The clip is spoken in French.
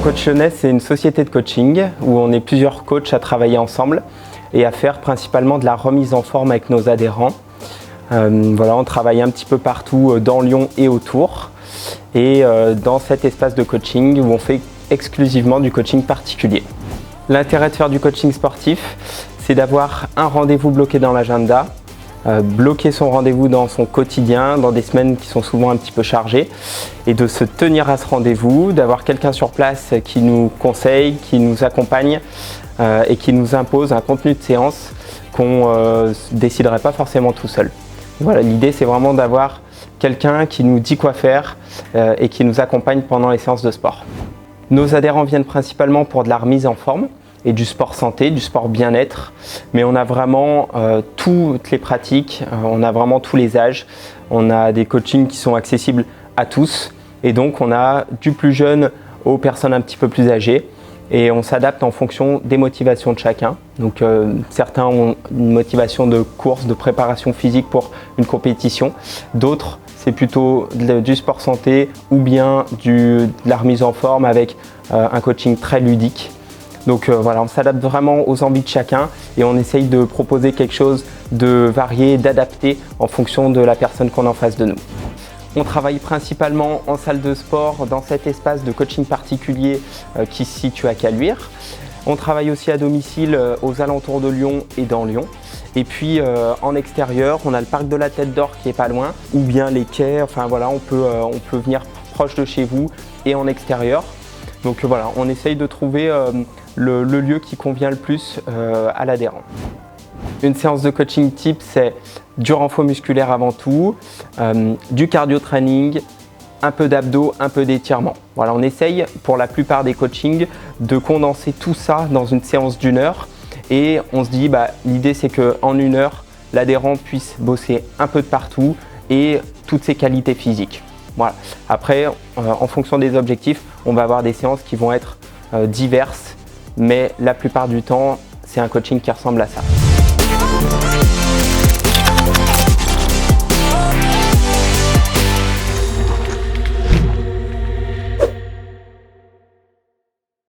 Coach Lyonnais, c'est une société de coaching où on est plusieurs coachs à travailler ensemble et à faire principalement de la remise en forme avec nos adhérents. Voilà, on travaille un petit peu partout dans Lyon et autour. Et dans cet espace de coaching où on fait exclusivement du coaching particulier. L'intérêt de faire du coaching sportif, c'est d'avoir un rendez-vous bloqué dans l'agenda, bloquer son rendez-vous dans son quotidien, dans des semaines qui sont souvent un petit peu chargées, et de se tenir à ce rendez-vous, d'avoir quelqu'un sur place qui nous conseille, qui nous accompagne et qui nous impose un contenu de séance qu'on ne déciderait pas forcément tout seul. Voilà, l'idée c'est vraiment d'avoir quelqu'un qui nous dit quoi faire et qui nous accompagne pendant les séances de sport. Nos adhérents viennent principalement pour de la remise en forme et du sport santé, du sport bien-être, mais on a vraiment toutes les pratiques, on a vraiment tous les âges, on a des coachings qui sont accessibles à tous et donc on a du plus jeune aux personnes un petit peu plus âgées et on s'adapte en fonction des motivations de chacun. Donc certains ont une motivation de course, de préparation physique pour une compétition, d'autres c'est plutôt du sport santé ou bien de la remise en forme avec un coaching très ludique. Donc voilà, on s'adapte vraiment aux envies de chacun et on essaye de proposer quelque chose de varié, d'adapté en fonction de la personne qu'on a en face de nous. On travaille principalement en salle de sport dans cet espace de coaching particulier qui se situe à Caluire. On travaille aussi à domicile aux alentours de Lyon et dans Lyon. Et puis en extérieur, on a le parc de la Tête d'Or qui est pas loin, ou bien les quais, enfin voilà, on peut venir proche de chez vous et en extérieur. Donc voilà, on essaye de trouver le lieu qui convient le plus à l'adhérent. Une séance de coaching type, c'est du renfort musculaire avant tout, du cardio training, un peu d'abdos, un peu d'étirement. Voilà, on essaye pour la plupart des coachings de condenser tout ça dans une séance d'1 heure et on se dit l'idée c'est qu'en 1 heure, l'adhérent puisse bosser un peu de partout et toutes ses qualités physiques. Voilà. Après, en fonction des objectifs, on va avoir des séances qui vont être diverses, mais la plupart du temps, c'est un coaching qui ressemble à ça.